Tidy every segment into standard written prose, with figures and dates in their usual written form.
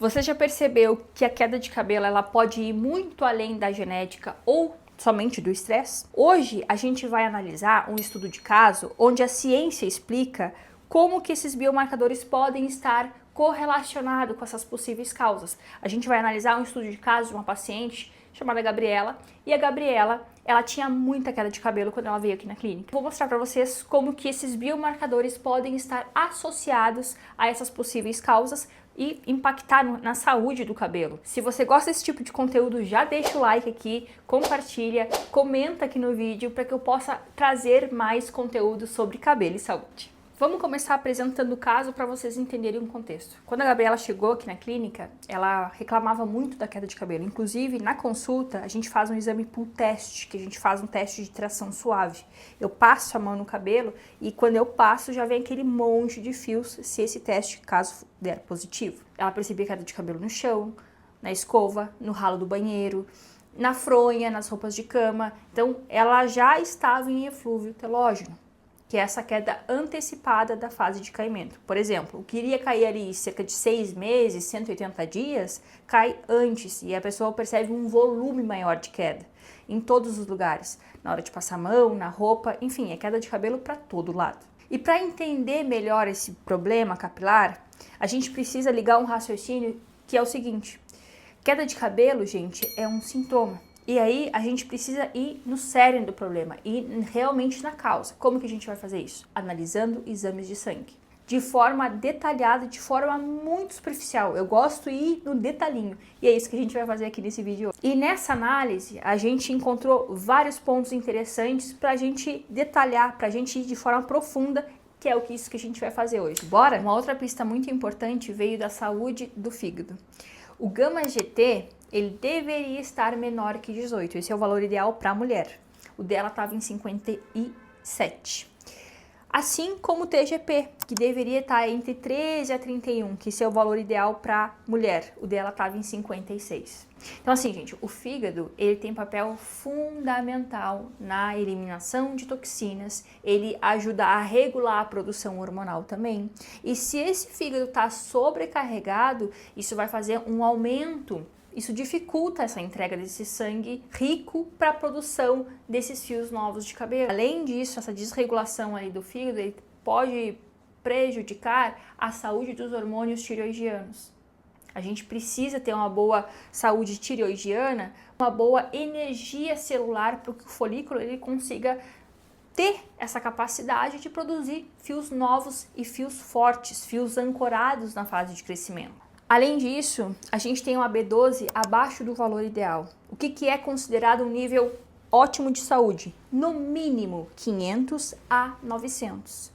Você já percebeu que a queda de cabelo ela pode ir muito além da genética ou somente do estresse? Hoje a gente vai analisar um estudo de caso onde a ciência explica como que esses biomarcadores podem estar correlacionados com essas possíveis causas. A gente vai analisar um estudo de caso de uma paciente chamada Gabriela, e a Gabriela, ela tinha muita queda de cabelo quando ela veio aqui na clínica. Vou mostrar para vocês como que esses biomarcadores podem estar associados a essas possíveis causas e impactar na saúde do cabelo. Se você gosta desse tipo de conteúdo, já deixa o like aqui, compartilha, comenta aqui no vídeo para que eu possa trazer mais conteúdo sobre cabelo e saúde. Vamos começar apresentando o caso para vocês entenderem o contexto. Quando a Gabriela chegou aqui na clínica, ela reclamava muito da queda de cabelo. Inclusive, na consulta, a gente faz um exame pull test, que a gente faz um teste de tração suave. Eu passo a mão no cabelo e quando eu passo já vem aquele monte de fios, se esse teste, caso der positivo. Ela percebia queda de cabelo no chão, na escova, no ralo do banheiro, na fronha, nas roupas de cama. Então, ela já estava em eflúvio telógeno, que é essa queda antecipada da fase de caimento. Por exemplo, o que iria cair ali cerca de 6 meses, 180 dias, cai antes e a pessoa percebe um volume maior de queda em todos os lugares. Na hora de passar a mão, na roupa, enfim, é queda de cabelo para todo lado. E para entender melhor esse problema capilar, a gente precisa ligar um raciocínio que é o seguinte: queda de cabelo, gente, é um sintoma. E aí a gente precisa ir no cerne do problema, ir realmente na causa. Como que a gente vai fazer isso? Analisando exames de sangue. De forma detalhada, de forma muito superficial. Eu gosto de ir no detalhinho. E é isso que a gente vai fazer aqui nesse vídeo. E nessa análise, a gente encontrou vários pontos interessantes para a gente detalhar, para a gente ir de forma profunda, que é isso que a gente vai fazer hoje. Bora? Uma outra pista muito importante veio da saúde do fígado. O gama-GT, ele deveria estar menor que 18. Esse é o valor ideal para a mulher. O dela estava em 57. Assim como o TGP, que deveria estar entre 13 a 31, que esse é o valor ideal para a mulher. O dela estava em 56. Então assim, gente, o fígado, ele tem papel fundamental na eliminação de toxinas, ele ajuda a regular a produção hormonal também. E se esse fígado está sobrecarregado, isso vai fazer um aumento. Isso dificulta essa entrega desse sangue rico para a produção desses fios novos de cabelo. Além disso, essa desregulação aí do fígado ele pode prejudicar a saúde dos hormônios tireoidianos. A gente precisa ter uma boa saúde tireoidiana, uma boa energia celular para que o folículo ele consiga ter essa capacidade de produzir fios novos e fios fortes, fios ancorados na fase de crescimento. Além disso, a gente tem uma B12 abaixo do valor ideal. O que é considerado um nível ótimo de saúde? No mínimo 500 a 900.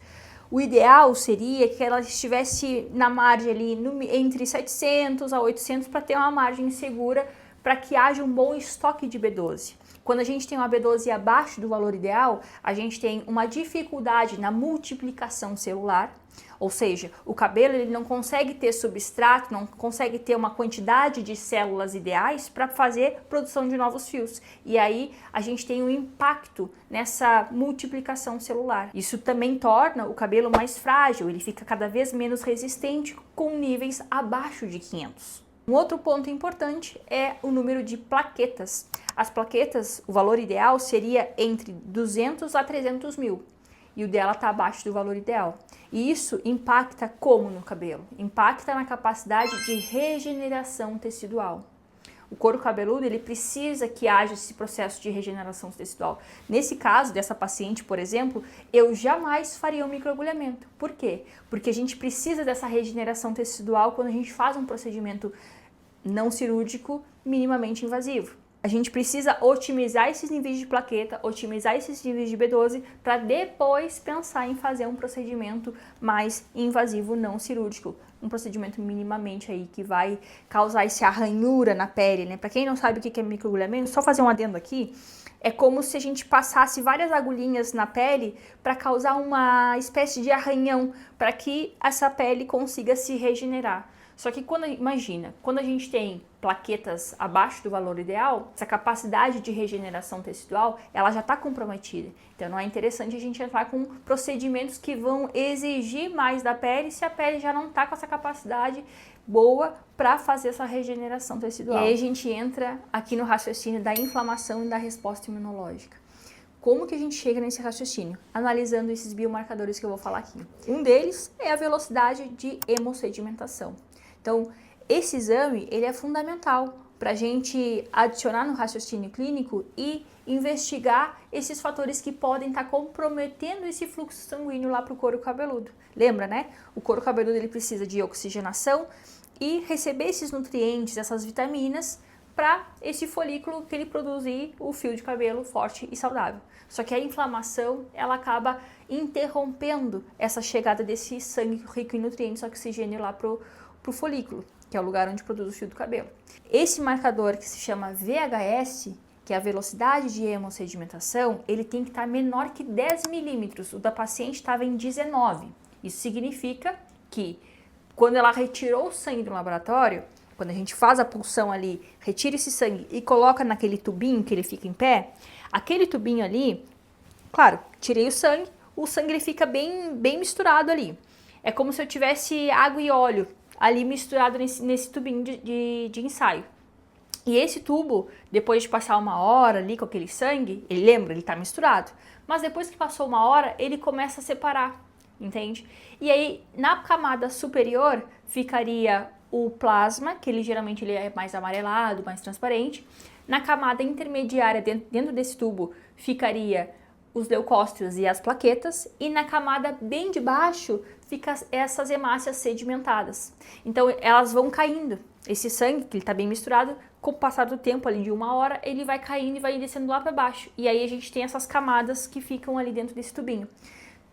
O ideal seria que ela estivesse na margem ali entre 700 a 800 para ter uma margem segura para que haja um bom estoque de B12. Quando a gente tem uma B12 abaixo do valor ideal, a gente tem uma dificuldade na multiplicação celular, ou seja, o cabelo ele não consegue ter substrato, não consegue ter uma quantidade de células ideais para fazer produção de novos fios. E aí a gente tem um impacto nessa multiplicação celular. Isso também torna o cabelo mais frágil, ele fica cada vez menos resistente com níveis abaixo de 500. Um outro ponto importante é o número de plaquetas. As plaquetas, o valor ideal seria entre 200 a 300 mil. E o dela está abaixo do valor ideal. E isso impacta como no cabelo? Impacta na capacidade de regeneração tecidual. O couro cabeludo ele precisa que haja esse processo de regeneração tecidual. Nesse caso dessa paciente, por exemplo, eu jamais faria um microagulhamento. Por quê? Porque a gente precisa dessa regeneração tecidual quando a gente faz um procedimento não cirúrgico minimamente invasivo. A gente precisa otimizar esses níveis de plaqueta, otimizar esses níveis de B12 para depois pensar em fazer um procedimento mais invasivo não cirúrgico. Um procedimento minimamente aí que vai causar essa arranhura na pele, né? Para quem não sabe o que é microagulhamento, só fazer um adendo aqui, é como se a gente passasse várias agulhinhas na pele para causar uma espécie de arranhão, para que essa pele consiga se regenerar. Só que quando a gente tem plaquetas abaixo do valor ideal, essa capacidade de regeneração tecidual, ela já está comprometida. Então não é interessante a gente entrar com procedimentos que vão exigir mais da pele se a pele já não está com essa capacidade boa para fazer essa regeneração tecidual. E aí a gente entra aqui no raciocínio da inflamação e da resposta imunológica. Como que a gente chega nesse raciocínio? Analisando esses biomarcadores que eu vou falar aqui. Um deles é a velocidade de hemossedimentação. Então, esse exame ele é fundamental para a gente adicionar no raciocínio clínico e investigar esses fatores que podem estar comprometendo esse fluxo sanguíneo lá para o couro cabeludo. Lembra, né? O couro cabeludo ele precisa de oxigenação e receber esses nutrientes, essas vitaminas, para esse folículo que ele produzir o fio de cabelo forte e saudável. Só que a inflamação, ela acaba interrompendo essa chegada desse sangue rico em nutrientes, oxigênio lá pro folículo, que é o lugar onde produz o fio do cabelo. Esse marcador que se chama VHS, que é a velocidade de hemossedimentação, ele tem que estar menor que 10 milímetros. O da paciente estava em 19. Isso significa que quando ela retirou o sangue do laboratório, quando a gente faz a punção ali, retira esse sangue e coloca naquele tubinho que ele fica em pé, aquele tubinho ali, claro, tirei o sangue ele fica bem misturado ali. É como se eu tivesse água e óleo ali misturado nesse tubinho de ensaio. E esse tubo, depois de passar uma hora ali com aquele sangue, ele tá misturado. Mas depois que passou uma hora, ele começa a separar, entende? E aí, na camada superior, ficaria o plasma, que geralmente ele é mais amarelado, mais transparente. Na camada intermediária, dentro desse tubo, ficaria os leucócitos e as plaquetas, e na camada bem de baixo fica essas hemácias sedimentadas. Então elas vão caindo. Esse sangue, que ele está bem misturado, com o passar do tempo ali de uma hora, ele vai caindo e vai descendo lá para baixo. E aí a gente tem essas camadas que ficam ali dentro desse tubinho.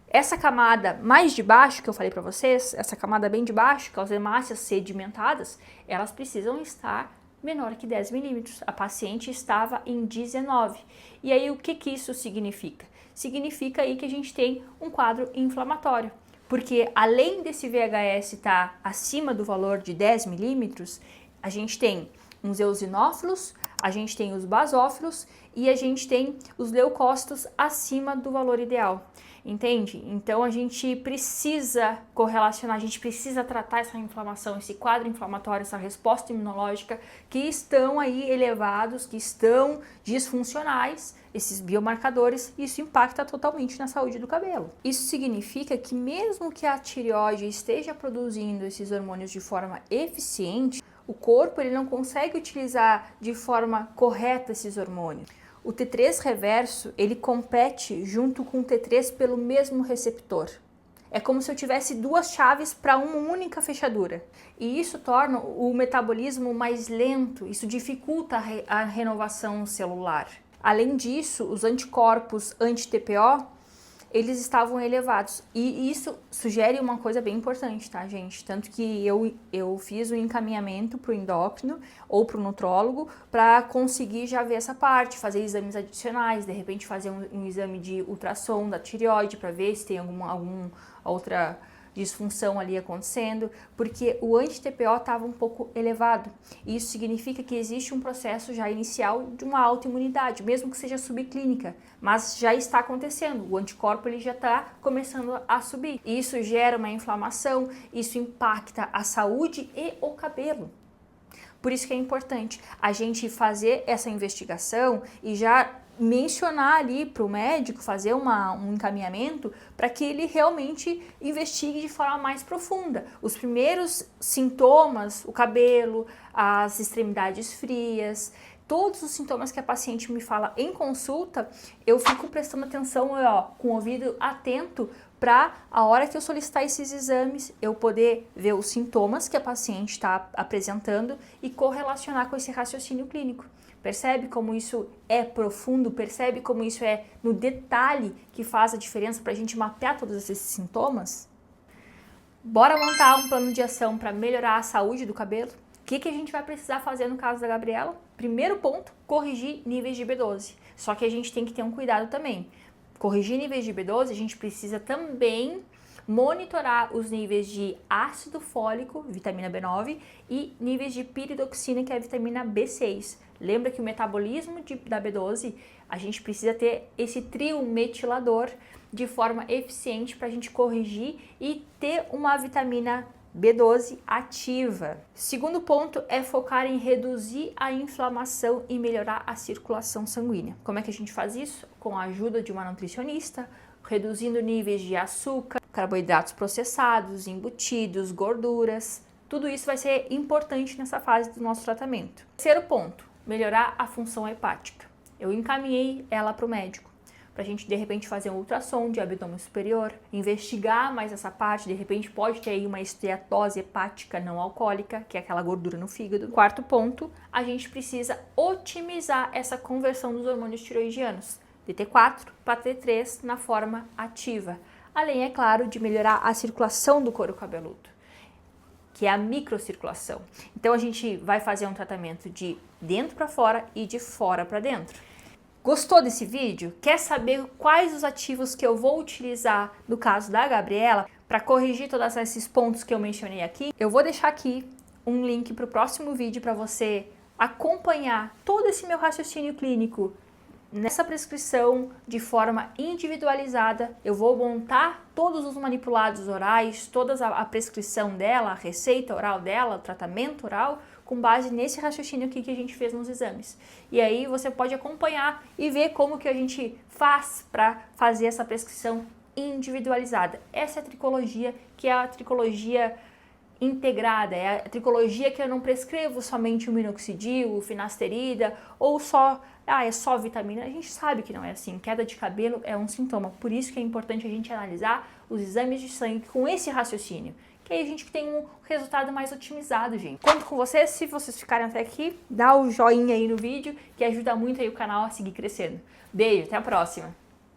Essa camada mais de baixo, que eu falei para vocês, essa camada bem de baixo, que são as hemácias sedimentadas, elas precisam estar menor que 10 milímetros. A paciente estava em 19. E aí o que isso significa? Significa aí que a gente tem um quadro inflamatório. Porque além desse VHS estar acima do valor de 10 milímetros, a gente tem uns eosinófilos, a gente tem os basófilos e a gente tem os leucócitos acima do valor ideal. Entende? Então a gente precisa correlacionar, a gente precisa tratar essa inflamação, esse quadro inflamatório, essa resposta imunológica que estão aí elevados, que estão disfuncionais, esses biomarcadores, isso impacta totalmente na saúde do cabelo. Isso significa que mesmo que a tireoide esteja produzindo esses hormônios de forma eficiente, o corpo ele não consegue utilizar de forma correta esses hormônios. O T3 reverso, ele compete junto com o T3 pelo mesmo receptor. É como se eu tivesse duas chaves para uma única fechadura. E isso torna o metabolismo mais lento, isso dificulta a renovação celular. Além disso, os anticorpos anti-TPO, eles estavam elevados. E isso sugere uma coisa bem importante, tá, gente? Tanto que eu fiz o encaminhamento para o endócrino ou para o nutrólogo para conseguir já ver essa parte, fazer exames adicionais, de repente fazer um exame de ultrassom da tireoide para ver se tem alguma outra disfunção ali acontecendo, porque o anti-TPO estava um pouco elevado. Isso significa que existe um processo já inicial de uma autoimunidade, mesmo que seja subclínica, mas já está acontecendo. O anticorpo ele já está começando a subir. Isso gera uma inflamação, isso impacta a saúde e o cabelo. Por isso que é importante a gente fazer essa investigação e já mencionar ali para o médico, fazer um encaminhamento para que ele realmente investigue de forma mais profunda. Os primeiros sintomas, o cabelo, as extremidades frias, todos os sintomas que a paciente me fala em consulta, eu fico prestando atenção, com o ouvido atento para a hora que eu solicitar esses exames, eu poder ver os sintomas que a paciente está apresentando e correlacionar com esse raciocínio clínico. Percebe como isso é profundo? Percebe como isso é no detalhe que faz a diferença para a gente mapear todos esses sintomas? Bora montar um plano de ação para melhorar a saúde do cabelo? O que a gente vai precisar fazer no caso da Gabriela? Primeiro ponto, corrigir níveis de B12. Só que a gente tem que ter um cuidado também. Corrigir níveis de B12, a gente precisa também monitorar os níveis de ácido fólico, vitamina B9, e níveis de piridoxina, que é a vitamina B6. Lembra que o metabolismo da B12, a gente precisa ter esse trio metilador de forma eficiente para a gente corrigir e ter uma vitamina B12 ativa. Segundo ponto é focar em reduzir a inflamação e melhorar a circulação sanguínea. Como é que a gente faz isso? Com a ajuda de uma nutricionista, reduzindo níveis de açúcar, carboidratos processados, embutidos, gorduras. Tudo isso vai ser importante nessa fase do nosso tratamento. Terceiro ponto, melhorar a função hepática. Eu encaminhei ela para o médico, para a gente de repente fazer um ultrassom de abdômen superior, investigar mais essa parte, de repente pode ter aí uma esteatose hepática não alcoólica, que é aquela gordura no fígado. Quarto ponto, a gente precisa otimizar essa conversão dos hormônios tiroidianos, de T4 para T3 na forma ativa. Além, é claro, de melhorar a circulação do couro cabeludo, que é a microcirculação. Então a gente vai fazer um tratamento de dentro para fora e de fora para dentro. Gostou desse vídeo? Quer saber quais os ativos que eu vou utilizar no caso da Gabriela para corrigir todos esses pontos que eu mencionei aqui? Eu vou deixar aqui um link para o próximo vídeo para você acompanhar todo esse meu raciocínio clínico nessa prescrição de forma individualizada. Eu vou montar todos os manipulados orais, toda a prescrição dela, a receita oral dela, o tratamento oral, com base nesse raciocínio aqui que a gente fez nos exames. E aí você pode acompanhar e ver como que a gente faz para fazer essa prescrição individualizada. Essa é a tricologia, que é a tricologia integrada, é a tricologia que eu não prescrevo somente o minoxidil, o finasterida ou só, é só vitamina. A gente sabe que não é assim, queda de cabelo é um sintoma, por isso que é importante a gente analisar os exames de sangue com esse raciocínio, que aí a gente tem um resultado mais otimizado, gente. Conto com vocês, se vocês ficarem até aqui, dá o joinha aí no vídeo, que ajuda muito aí o canal a seguir crescendo. Beijo, até a próxima!